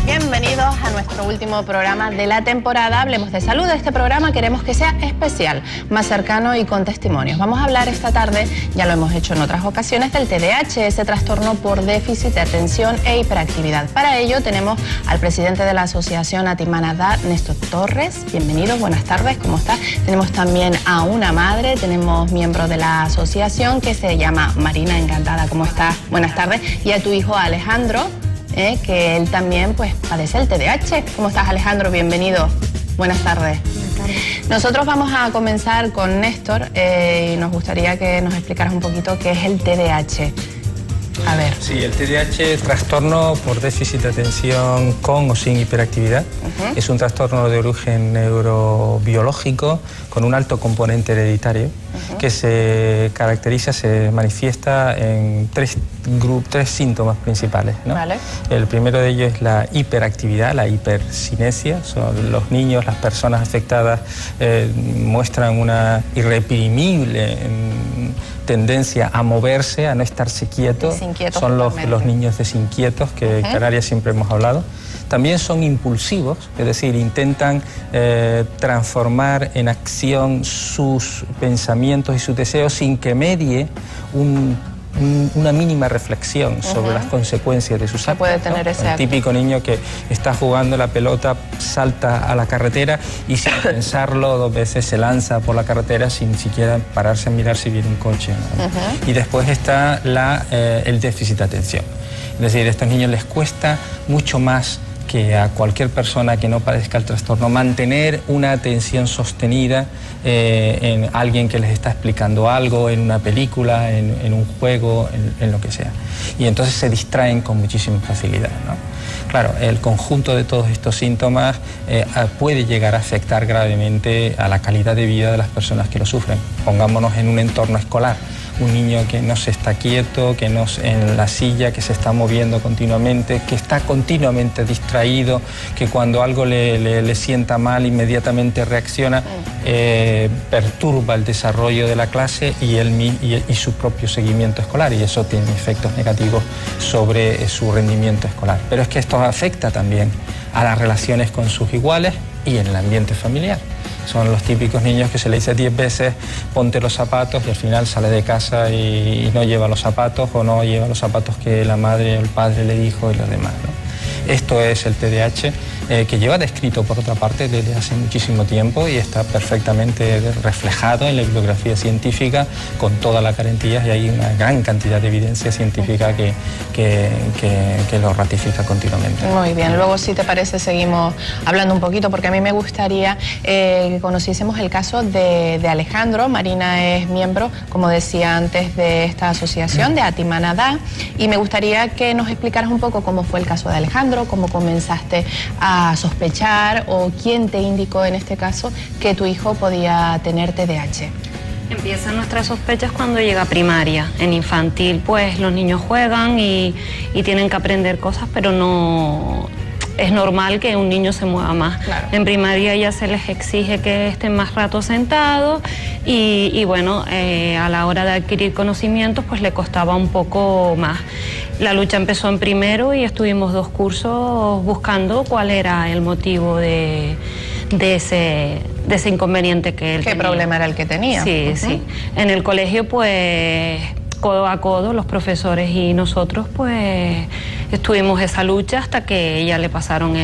Bienvenidos a nuestro último programa de la temporada. Hablemos de salud. Este programa queremos que sea especial, más cercano y con testimonios. Vamos a hablar esta tarde, ya lo hemos hecho en otras ocasiones, del TDAH, ese trastorno por déficit de atención e hiperactividad. Para ello tenemos al presidente de la asociación Atimanada, Néstor Torres. Bienvenido, buenas tardes, ¿cómo está? Tenemos también a una madre, tenemos miembro de la asociación que se llama Marina, encantada, ¿cómo está? Buenas tardes. Y a tu hijo Alejandro, que él también pues padece el TDAH. ¿Cómo estás, Alejandro? Bienvenido. Buenas tardes. Buenas tardes. Nosotros vamos a comenzar con Néstor y nos gustaría que nos explicaras un poquito qué es el TDAH. A ver. Sí, el TDAH es trastorno por déficit de atención con o sin hiperactividad. Es un trastorno de origen neurobiológico con un alto componente hereditario que se caracteriza, se manifiesta en tres síntomas principales, ¿no? Vale. El primero de ellos es la hiperactividad, la hipercinesia. Son los niños, las personas afectadas muestran una irreprimible tendencia a moverse, a no estarse quietos. Son los niños desinquietos que en Canarias siempre hemos hablado. También son impulsivos, es decir, intentan transformar en acción sus pensamientos y sus deseos sin que medie una mínima reflexión sobre las consecuencias de sus actos. Puede tener ese El típico niño que está jugando la pelota, salta a la carretera y sin pensarlo dos veces se lanza por la carretera sin siquiera pararse a mirar si viene un coche, ¿no? Y después está el déficit de atención. Es decir, a estos niños les cuesta mucho más que a cualquier persona que no padezca el trastorno mantener una atención sostenida en alguien que les está explicando algo, en una película, en un juego, en lo que sea. Y entonces se distraen con muchísima facilidad, ¿no? Claro, el conjunto de todos estos síntomas puede llegar a afectar gravemente a la calidad de vida de las personas que lo sufren. Pongámonos en un entorno escolar. Un niño que no se está quieto, que no en la silla, que se está moviendo continuamente, que está continuamente distraído, que cuando algo le sienta mal inmediatamente reacciona, perturba el desarrollo de la clase y su propio seguimiento escolar, y eso tiene efectos negativos sobre su rendimiento escolar. Pero es que esto afecta también a las relaciones con sus iguales y en el ambiente familiar. Son los típicos niños que se le dice 10 veces ponte los zapatos y al final sale de casa y no lleva los zapatos o no lleva los zapatos que la madre o el padre le dijo y los demás, ¿no? Esto es el TDAH, que lleva descrito por otra parte desde hace muchísimo tiempo y está perfectamente reflejado en la bibliografía científica con toda la garantía, y hay una gran cantidad de evidencia científica que lo ratifica continuamente. Muy bien, luego si te parece seguimos hablando un poquito, porque a mí me gustaría que conociésemos el caso de Alejandro. Marina es miembro, como decía antes, de esta asociación de Atimanada, y me gustaría que nos explicaras un poco cómo fue el caso de Alejandro, cómo comenzaste a sospechar o quién te indicó en este caso que tu hijo podía tener TDAH. Empiezan nuestras sospechas cuando llega a primaria. En infantil pues los niños juegan y tienen que aprender cosas, pero no es normal que un niño se mueva más. Claro. En primaria ya se les exige que estén más rato sentados y bueno, a la hora de adquirir conocimientos pues le costaba un poco más. La lucha empezó en primero y estuvimos 2 cursos buscando cuál era el motivo de ese inconveniente que él tenía. ¿Qué problema era el que tenía? Sí, sí. En el colegio pues codo a codo los profesores y nosotros pues estuvimos esa lucha hasta que ya le pasaron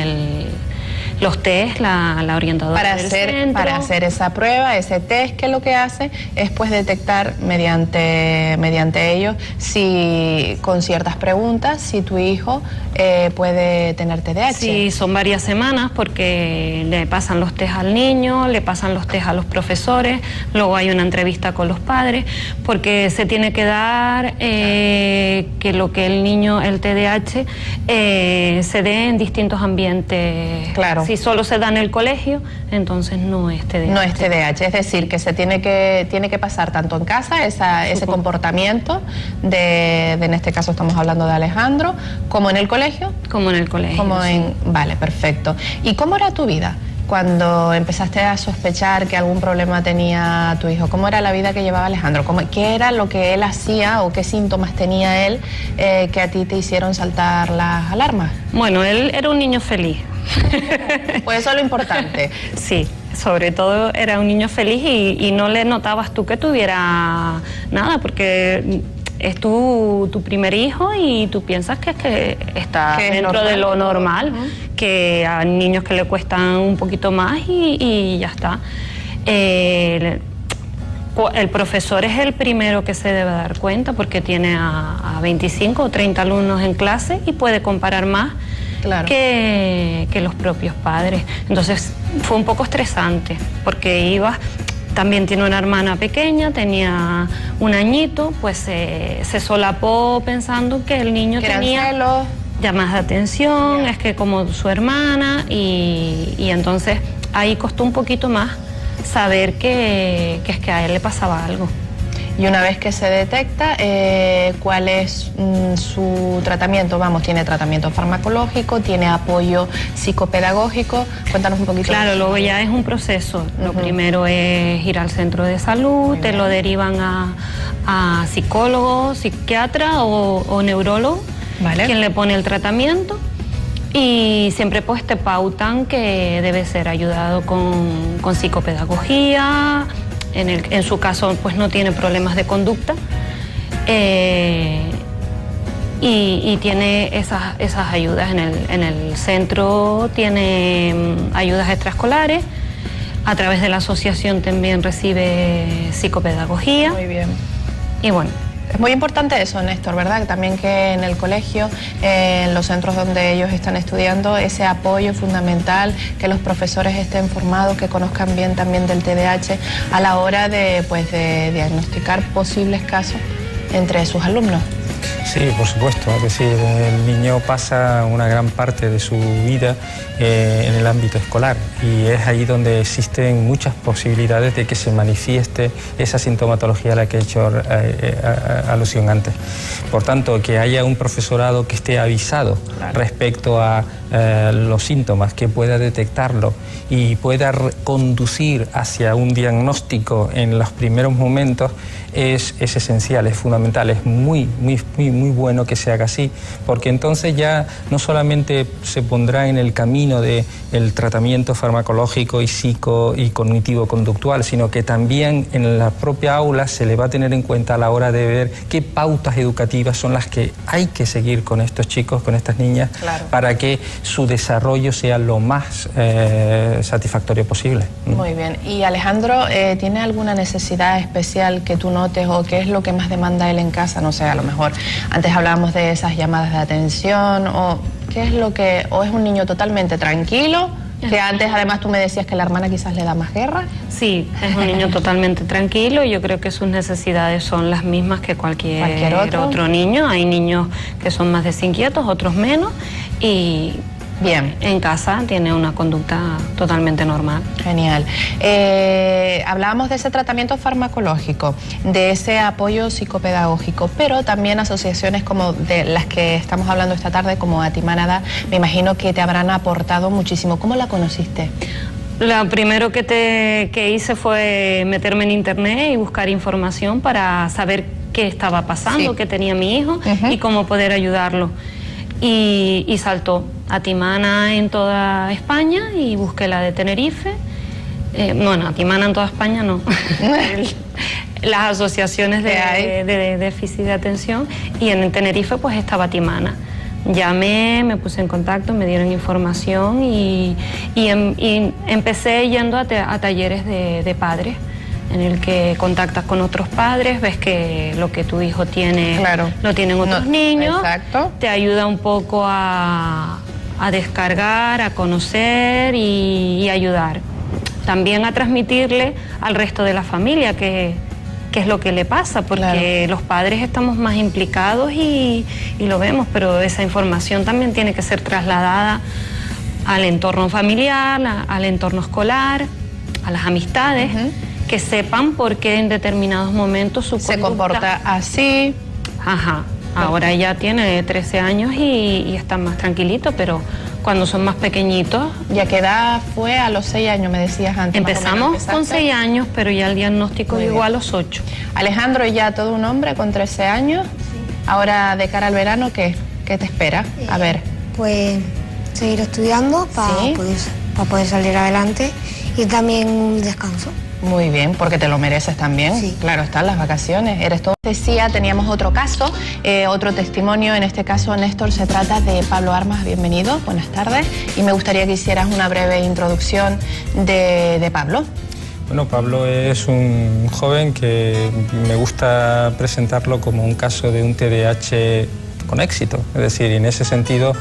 los test, la orientadora del centro. Para hacer esa prueba, ese test, que lo que hace es pues detectar mediante ellos si con ciertas preguntas si tu hijo puede tener TDAH. Sí, son varias semanas porque le pasan los test al niño, le pasan los test a los profesores, luego hay una entrevista con los padres, porque se tiene que dar que lo que el niño, el TDAH, se dé en distintos ambientes. Claro. Si solo se da en el colegio, entonces no es TDAH. No es TDAH, es decir, que se tiene que pasar tanto en casa ese comportamiento en este caso estamos hablando de Alejandro, como en el colegio. Como en el colegio. Vale, perfecto. ¿Y cómo era tu vida cuando empezaste a sospechar que algún problema tenía tu hijo? ¿Cómo era la vida que llevaba Alejandro? ¿Qué era lo que él hacía o qué síntomas tenía él que a ti te hicieron saltar las alarmas? Bueno, él era un niño feliz. Pues eso es lo importante. Sí, sobre todo era un niño feliz y no le notabas tú que tuviera nada, porque es tu primer hijo y tú piensas que está dentro de lo normal, que a niños que le cuestan un poquito más y ya está. El profesor es el primero que se debe dar cuenta porque tiene a 25 o 30 alumnos en clase y puede comparar más. Claro. que los propios padres. Entonces fue un poco estresante porque también tiene una hermana pequeña, tenía un añito, pues se solapó pensando que el niño tenía llamadas de atención, es que como su hermana, y entonces ahí costó un poquito más saber que es que a él le pasaba algo. Y una vez que se detecta, ¿cuál es su tratamiento? Vamos, ¿tiene tratamiento farmacológico? ¿Tiene apoyo psicopedagógico? Cuéntanos un poquito. Claro, luego ya es un proceso. Lo primero es ir al centro de salud, te lo derivan a psicólogo, psiquiatra o neurólogo, quien le pone el tratamiento. Y siempre pues te pautan que debe ser ayudado con psicopedagogía. En su caso pues no tiene problemas de conducta y tiene esas ayudas en el centro, tiene ayudas extraescolares, a través de la asociación también recibe psicopedagogía. Muy bien. Y bueno. Es muy importante eso, Néstor, ¿verdad? También que en el colegio, en los centros donde ellos están estudiando, ese apoyo fundamental, que los profesores estén formados, que conozcan bien también del TDAH a la hora de diagnosticar posibles casos entre sus alumnos. Sí, por supuesto, es decir, el niño pasa una gran parte de su vida en el ámbito escolar y es ahí donde existen muchas posibilidades de que se manifieste esa sintomatología a la que he hecho alusión antes. Por tanto, que haya un profesorado que esté avisado respecto a los síntomas, que pueda detectarlo y pueda conducir hacia un diagnóstico en los primeros momentos es esencial, es fundamental, es muy bueno que se haga así, porque entonces ya no solamente se pondrá en el camino del tratamiento farmacológico y psico y cognitivo-conductual, sino que también en la propia aula se le va a tener en cuenta a la hora de ver qué pautas educativas son las que hay que seguir con estos chicos, con estas niñas, para que su desarrollo sea lo más satisfactorio posible. Muy bien. Y Alejandro, ¿tiene alguna necesidad especial que tú notes o qué es lo que más demanda él en casa? No sé, a lo mejor antes hablábamos de esas llamadas de atención, o qué es lo que, o es un niño totalmente tranquilo, que antes además tú me decías que la hermana quizás le da más guerra. Sí, es un niño totalmente tranquilo y yo creo que sus necesidades son las mismas que cualquier otro niño. Hay niños que son más desinquietos, otros menos, y bien, en casa tiene una conducta totalmente normal. Genial. Hablábamos de ese tratamiento farmacológico, de ese apoyo psicopedagógico, pero también asociaciones como de las que estamos hablando esta tarde, como Atimanada, me imagino que te habrán aportado muchísimo. ¿Cómo la conociste? Lo primero que hice fue meterme en internet y buscar información para saber qué estaba pasando, qué tenía mi hijo y cómo poder ayudarlo. Y saltó Atimana en toda España y busqué la de Tenerife. Bueno, Atimana en toda España no. Las asociaciones de déficit de atención, y en Tenerife pues estaba Atimana. Llamé, me puse en contacto, me dieron información y empecé yendo a talleres de padres, en el que contactas con otros padres, ves que lo que tu hijo tiene lo tienen otros niños, te ayuda un poco a descargar, a conocer y ayudar. También a transmitirle al resto de la familia qué es lo que le pasa, porque los padres estamos más implicados y lo vemos, pero esa información también tiene que ser trasladada al entorno familiar, al entorno escolar, a las amistades, que sepan por qué en determinados momentos su conducta se comporta así. Ahora ya tiene 13 años y está más tranquilito, pero cuando son más pequeñitos. ¿Y a qué edad fue? A los 6 años, me decías antes. Empezamos con 6 años, pero ya el diagnóstico llegó a los 8. Alejandro, ya todo un hombre con 13 años. Ahora, de cara al verano, ¿qué te espera? A ver. Pues seguir estudiando para poder salir adelante y también un descanso. Muy bien, porque te lo mereces también. Sí. Claro, están las vacaciones, eres todo. Decía, teníamos otro caso, otro testimonio. En este caso, Néstor, se trata de Pablo Armas. Bienvenido, buenas tardes. Y me gustaría que hicieras una breve introducción de Pablo. Bueno, Pablo es un joven que me gusta presentarlo como un caso de un TDAH con éxito, es decir, en ese sentido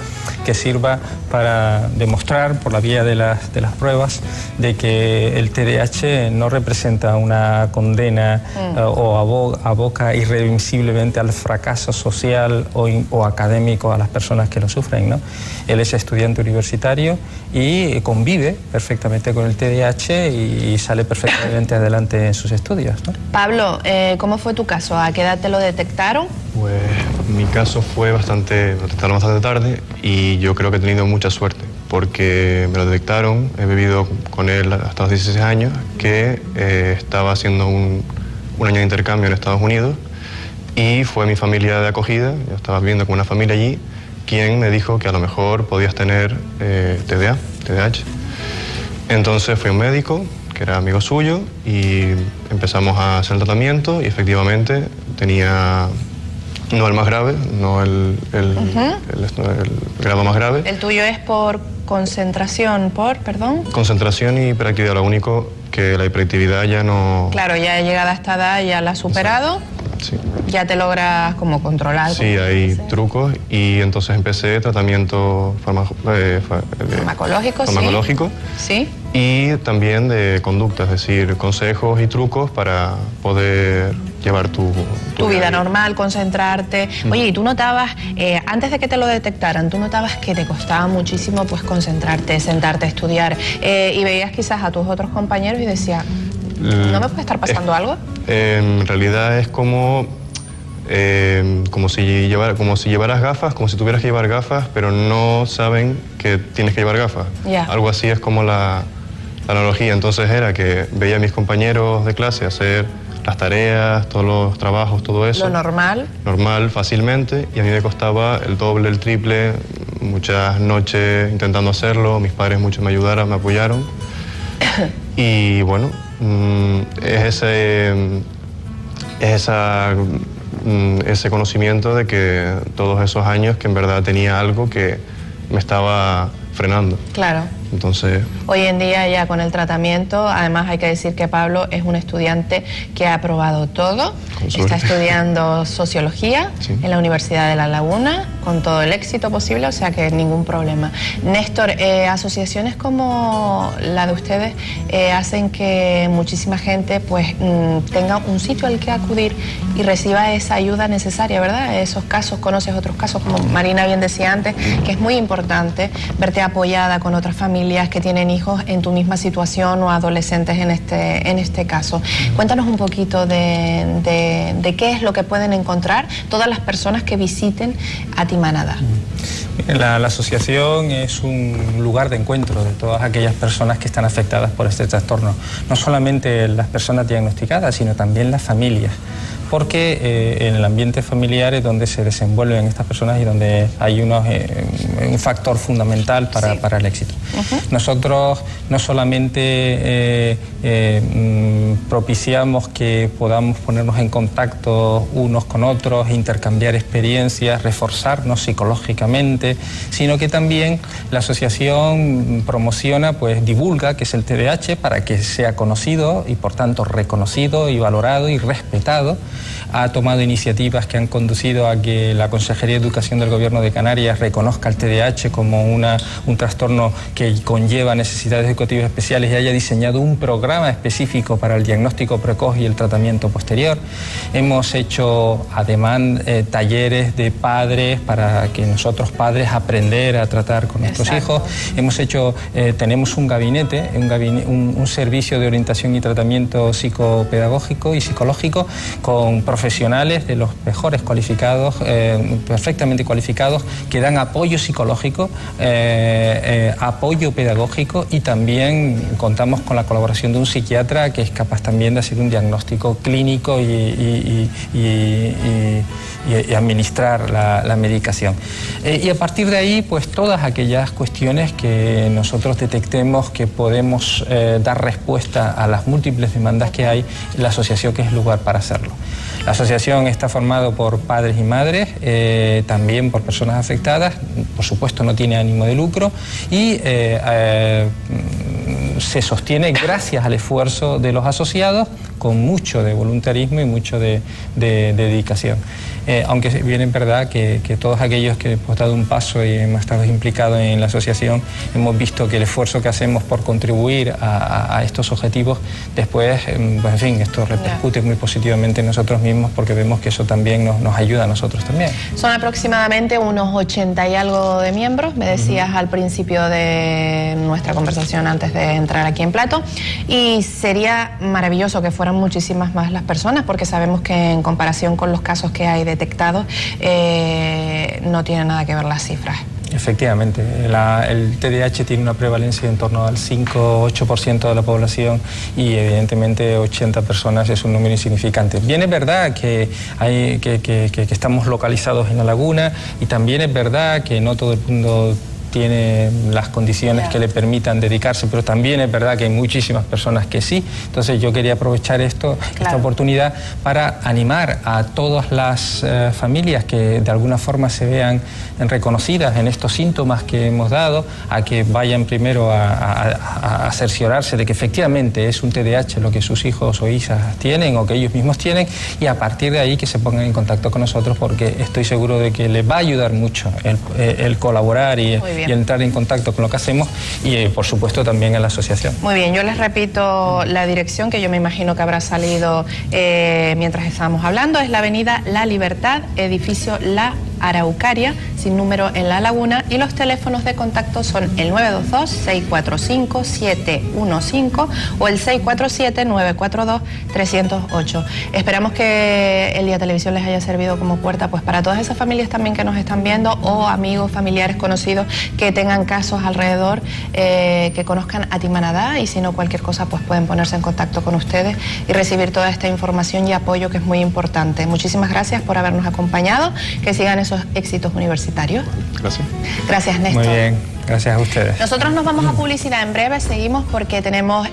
que sirva para demostrar por la vía de las pruebas de que el TDAH no representa una condena o aboca irremisiblemente al fracaso social o académico a las personas que lo sufren, ¿no? Él es estudiante universitario y convive perfectamente con el TDAH y sale perfectamente adelante en sus estudios, ¿no? Pablo, ¿cómo fue tu caso? ¿A qué edad te lo detectaron? Pues mi caso fue me detectaron bastante tarde y yo creo que he tenido mucha suerte porque me lo detectaron, he vivido con él hasta los 16 años, que estaba haciendo un año de intercambio en Estados Unidos y fue mi familia de acogida, yo estaba viviendo con una familia allí, quien me dijo que a lo mejor podías tener TDAH. Entonces fui a un médico, que era amigo suyo, y empezamos a hacer el tratamiento y efectivamente tenía... No el más grave, no el grado más grave. ¿El tuyo es por concentración, perdón? Concentración y hiperactividad, lo único que la hiperactividad ya no... Claro, ya he llegado a esta edad, ya la has superado. Sí. Ya te logras como controlar. Sí, hay trucos y entonces empecé tratamiento farmacológico. Sí. Y también de conducta, es decir, consejos y trucos para poder llevar tu vida normal, concentrarte. Oye, ¿y tú notabas, antes de que te lo detectaran, tú notabas que te costaba muchísimo pues concentrarte, sentarte a estudiar y veías quizás a tus otros compañeros y decías, ¿no me puede estar pasando algo? En realidad es como si llevaras gafas, como si tuvieras que llevar gafas, pero no saben que tienes que llevar gafas. Yeah. Algo así es como la analogía. Entonces era que veía a mis compañeros de clase hacer las tareas, todos los trabajos, todo eso. Lo normal. Normal, fácilmente, y a mí me costaba el doble, el triple, muchas noches intentando hacerlo, mis padres mucho me ayudaron, me apoyaron. Y bueno, es ese conocimiento de que todos esos años que en verdad tenía algo que me estaba frenando. Claro. Entonces... Hoy en día ya con el tratamiento, además hay que decir que Pablo es un estudiante que ha aprobado todo. Está estudiando sociología en la Universidad de La Laguna con todo el éxito posible, o sea que ningún problema. Néstor, asociaciones como la de ustedes hacen que muchísima gente pues tenga un sitio al que acudir y reciba esa ayuda necesaria, ¿verdad? Esos casos, conoces otros casos, como Marina bien decía antes, que es muy importante verte apoyada con otras familias que tienen hijos en tu misma situación o adolescentes en este caso. Cuéntanos un poquito de qué es lo que pueden encontrar todas las personas que visiten Atimanada. La asociación es un lugar de encuentro de todas aquellas personas que están afectadas por este trastorno. No solamente las personas diagnosticadas, sino también las familias. Porque en el ambiente familiar es donde se desenvuelven estas personas y donde hay un factor fundamental para el éxito. Nosotros no solamente propiciamos que podamos ponernos en contacto unos con otros, intercambiar experiencias, reforzarnos psicológicamente, sino que también la asociación promociona, pues divulga qué es el TDAH para que sea conocido y por tanto reconocido y valorado y respetado. Ha tomado iniciativas que han conducido a que la Consejería de Educación del Gobierno de Canarias reconozca el TDAH como un trastorno que conlleva necesidades educativas especiales y haya diseñado un programa específico para el diagnóstico precoz y el tratamiento posterior. Hemos hecho además talleres de padres para que nosotros padres aprender a tratar con nuestros hijos. Hemos hecho, tenemos un gabinete, un servicio de orientación y tratamiento psicopedagógico y psicológico con profesionales de los mejores cualificados, perfectamente cualificados, que dan apoyo psicológico psicológico, apoyo pedagógico, y también contamos con la colaboración de un psiquiatra que es capaz también de hacer un diagnóstico clínico y administrar la medicación. Y a partir de ahí, pues todas aquellas cuestiones que nosotros detectemos que podemos dar respuesta a las múltiples demandas que hay, la asociación que es el lugar para hacerlo. La asociación está formada por padres y madres, también por personas afectadas, por supuesto no tiene ánimo de lucro, y se sostiene gracias al esfuerzo de los asociados, con mucho de voluntarismo y mucho de dedicación. Aunque bien es verdad que todos aquellos que hemos dado un paso y hemos estado implicados en la asociación, hemos visto que el esfuerzo que hacemos por contribuir a estos objetivos, después, pues en fin, esto repercute muy positivamente en nosotros mismos, porque vemos que eso también nos ayuda a nosotros también. Son aproximadamente unos 80 y algo de miembros, me decías al principio de nuestra conversación antes de entrar aquí en plato, y sería maravilloso que fueran muchísimas más las personas, porque sabemos que en comparación con los casos que hay detectados, no tiene nada que ver las cifras. Efectivamente, el TDAH tiene una prevalencia en torno al 5-8% de la población, y evidentemente 80 personas es un número insignificante. Bien es verdad que estamos localizados en La Laguna, y también es verdad que no todo el mundo tiene las condiciones que le permitan dedicarse, pero también es verdad que hay muchísimas personas que sí. Entonces yo quería aprovechar esta oportunidad para animar a todas las familias que de alguna forma se vean reconocidas en estos síntomas que hemos dado, a que vayan primero a cerciorarse de que efectivamente es un TDAH lo que sus hijos o hijas tienen, o que ellos mismos tienen, y a partir de ahí que se pongan en contacto con nosotros, porque estoy seguro de que les va a ayudar mucho el colaborar y entrar en contacto con lo que hacemos, y por supuesto también en la asociación. Muy bien, yo les repito la dirección, que yo me imagino que habrá salido mientras estábamos hablando. Es la avenida La Libertad, edificio La Araucaria, sin número, en La Laguna, y los teléfonos de contacto son el 922-645-715 o el 647-942-308. Esperamos que el Día Televisión les haya servido como puerta, pues, para todas esas familias también que nos están viendo, o amigos, familiares, conocidos que tengan casos alrededor, que conozcan a Timanadá, y si no, cualquier cosa, pues pueden ponerse en contacto con ustedes y recibir toda esta información y apoyo, que es muy importante. Muchísimas gracias por habernos acompañado, que sigan esos éxitos universitarios. Gracias. Gracias, Néstor. Muy bien, gracias a ustedes. Nosotros nos vamos a publicidad en breve, seguimos, porque tenemos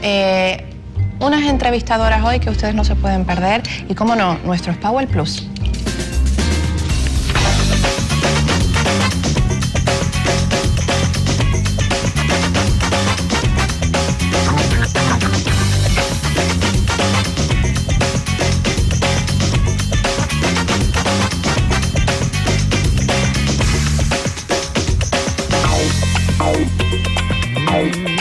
unas entrevistadoras hoy que ustedes no se pueden perder, y cómo no, nuestros Power Plus. Bye.